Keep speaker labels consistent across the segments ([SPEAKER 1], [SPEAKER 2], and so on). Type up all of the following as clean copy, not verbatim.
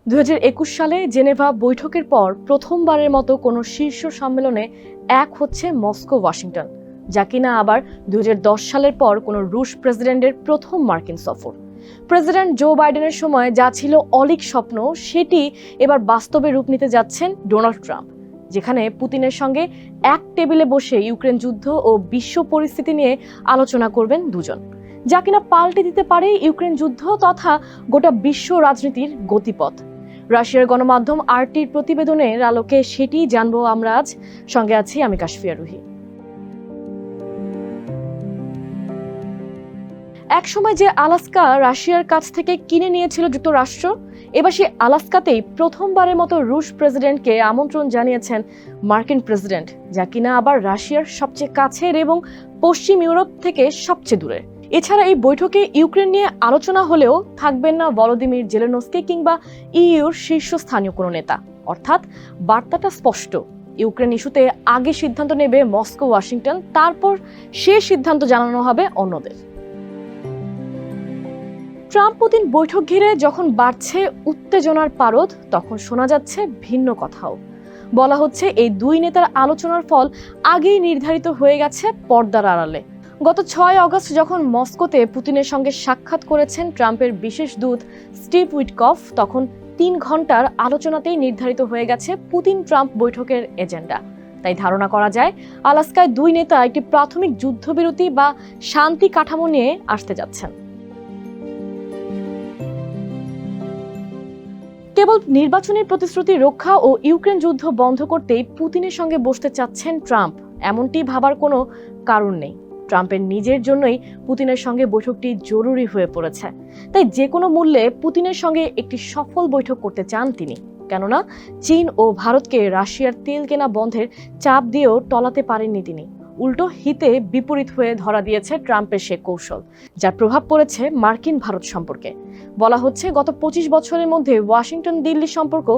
[SPEAKER 1] 2021 সালে জেনেভা বৈঠকের পর প্রথমবারের মতো কোনো শীর্ষ সম্মেলনে এক হচ্ছে মস্কো ওয়াশিংটন, যা কিনা আবার 2010 সালের পর কোনো রুশ প্রেসিডেন্টের প্রথম মার্কিন সফর। প্রেসিডেন্ট জো বাইডেনের সময় যা ছিল অলীক স্বপ্ন, সেটি এবার বাস্তবে রূপ নিতে যাচ্ছেন ডোনাল্ড ট্রাম্প, যেখানে পুতিনের সঙ্গে এক টেবিলে বসে ইউক্রেন যুদ্ধ ও বিশ্ব পরিস্থিতি নিয়ে আলোচনা করবেন দুজন, যা কিনা পাল্টে দিতে পারে ইউক্রেন যুদ্ধ তথা গোটা বিশ্ব রাজনীতির গতিপথ। রাশিয়ার গণমাধ্যম আরটির প্রতিবেদনের আলোকে সেটি জানবো আমরা আজ। সঙ্গে আছি আমি কাশফিয়া রুহি। একসময় যে আলাস্কা রাশিয়ার কাছ থেকে কিনে নিয়েছিল যুক্তরাষ্ট্র, এবার সেই আলাস্কাতেই প্রথমবারের মতো রুশ প্রেসিডেন্টকে আমন্ত্রণ জানিয়েছেন মার্কিন প্রেসিডেন্ট, যা কিনা আবার রাশিয়ার সবচেয়ে কাছের এবং পশ্চিম ইউরোপ থেকে সবচেয়ে দূরে। এছাড়া এই বৈঠকে ইউক্রেন নিয়ে আলোচনা হলেও থাকবেন না ভলোদিমির জেলেনস্কি কিংবা ইইউর শীর্ষস্থানীয় কোনো নেতা। অর্থাৎ বার্তাটা স্পষ্ট, ইউক্রেন ইস্যুতে আগে সিদ্ধান্ত নেবে মস্কো ওয়াশিংটন, তারপর সে সিদ্ধান্ত জানানো হবে অন্যদের। ট্রাম্প পুতিন বৈঠক ঘিরে যখন বাড়ছে উত্তেজনার পারদ, তখন শোনা যাচ্ছে ভিন্ন কথাও। বলা হচ্ছে এই দুই নেতার আলোচনার ফল আগেই নির্ধারিত হয়ে গেছে পর্দার আড়ালে। গত 6 আগস্ট যখন মস্কোতে পুতিনের সঙ্গে সাক্ষাৎ করেছেন ট্রাম্পের বিশেষ দূত স্টিভ উইটকফ, তখন 3 ঘন্টার আলোচনাতেই নির্ধারিত হয়ে গেছে পুতিন ট্রাম্প বৈঠকের এজেন্ডা। তাই ধারণা করা যায় আলাস্কায় দুই নেতা একটি প্রাথমিক যুদ্ধবিরতি বা শান্তি কাঠামো নিয়ে আসতে যাচ্ছেন। কেবল নির্বাচনের প্রতিশ্রুতি রক্ষা ও ইউক্রেন যুদ্ধ বন্ধ করতেই পুতিনের সঙ্গে বসতে চাচ্ছেন ট্রাম্প, এমনটি ভাবার কোনো কারণ নেই। ট্রাম্পের নিজের জন্যই পুতিনের সঙ্গে বৈঠকটি জরুরি হয়ে পড়েছে। তাই যে কোনো মূল্যে পুতিনের সঙ্গে একটি সফল বৈঠক করতে চান তিনি, কেননা চীন ও ভারতকে রাশিয়ার তেল কেনা বন্ধের চাপ দিয়েও টলাতে পারেননি তিনি। উল্টো হিতে বিপরীত হয়ে ধরা দিয়েছে ট্রাম্পের সে কৌশল, যার প্রভাব পড়েছে মার্কিন ভারত সম্পর্কে। বলা হচ্ছে গত 25 বছরের মধ্যে ওয়াশিংটন দিল্লি সম্পর্ক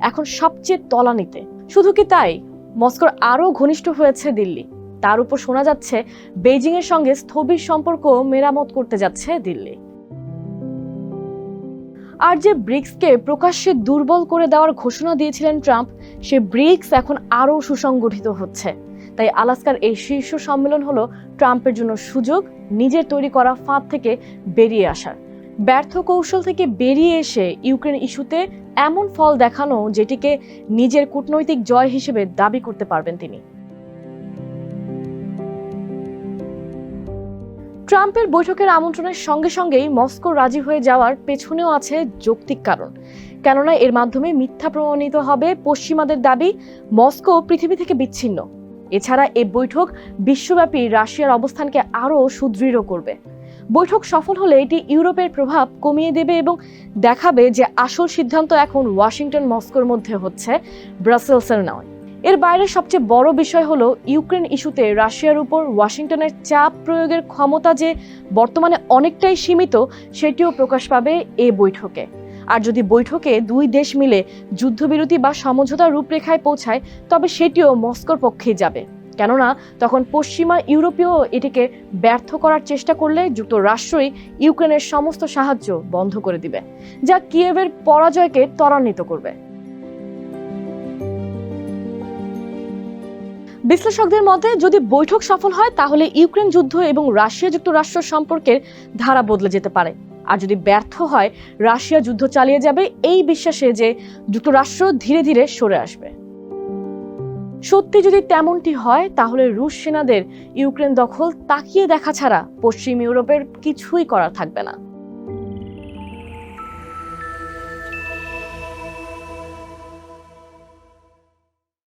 [SPEAKER 1] এখন সবচেয়ে তলানিতে। শুধু কি তাই, মস্কোর আরও ঘনিষ্ঠ হয়েছে দিল্লি। তার উপর শোনা যাচ্ছে বেইজিং এর সঙ্গে স্থবির সম্পর্ক মেরামত করতে যাচ্ছে দিল্লি। আর যে ব্রিক্সকে প্রকাশ্যে দুর্বল করে দেওয়ার ঘোষণা দিয়েছিলেন ট্রাম্প, সে ব্রিক্স এখন আরও সুসংগঠিত হচ্ছে। তাই আলাস্কার এই শীর্ষ সম্মেলন হলো ট্রাম্পের জন্য সুযোগ নিজের তৈরি করা ফাঁদ থেকে বেরিয়ে আসার। ব্যর্থ কৌশল থেকে বেরিয়ে এসে ইউক্রেন ইস্যুতে এমন ফল দেখানো যেটিকে নিজের কূটনৈতিক জয় হিসেবে দাবি করতে পারবেন তিনি। ট্রাম্পের বৈঠকের আমন্ত্রণের সঙ্গে সঙ্গেই মস্কো রাজি হয়ে যাওয়ার পেছনেও আছে যৌক্তিক কারণ, কেননা এর মাধ্যমে মিথ্যা প্রমাণিত হবে পশ্চিমাদের দাবি মস্কো পৃথিবী থেকে বিচ্ছিন্ন। এছাড়া এই বৈঠক বিশ্বব্যাপী রাশিয়ার অবস্থানকে আরও সুদৃঢ় করবে। বৈঠক সফল হলে এটি ইউরোপের প্রভাব কমিয়ে দেবে এবং দেখাবে যে আসল সিদ্ধান্ত এখন ওয়াশিংটন মস্কোর মধ্যে হচ্ছে, ব্রাসেলসের নয়। এর বাইরে সবচেয়ে বড় বিষয় হলো ইউক্রেন ইস্যুতে রাশিয়ার উপর ওয়াশিংটনের চাপ প্রয়োগের ক্ষমতা যে বর্তমানে অনেকটাই সীমিত, সেটিও প্রকাশ পাবে এ বৈঠকে। আর যদি বৈঠকে দুই দেশ মিলে যুদ্ধবিরতি বা সমঝোতার রূপরেখায় পৌঁছায়, তবে সেটিও মস্কোর পক্ষেই যাবে, কেননা তখন পশ্চিমা ইউরোপীয় এটিকে ব্যর্থ করার চেষ্টা করলে যুক্তরাষ্ট্রই ইউক্রেনের সমস্ত সাহায্য বন্ধ করে দিবে, যা কিয়েভের পরাজয়কে ত্বরান্বিত করবে। বিশ্লেষকদের মতে যদি বৈঠক সফল হয়, তাহলে ইউক্রেন যুদ্ধ এবং রাশিয়া যুক্তরাষ্ট্র সম্পর্কের ধারা বদলে যেতে পারে। আর যদি ব্যর্থ হয়, রাশিয়া যুদ্ধ চালিয়ে যাবে এই বিশ্বাসে যে যুক্তরাষ্ট্র ধীরে ধীরে সরে আসবে। সত্যি যদি তেমনটি হয়, তাহলে রুশ সেনাদের ইউক্রেন দখল তাকিয়ে দেখা ছাড়া পশ্চিম ইউরোপের কিছুই করার থাকবে না।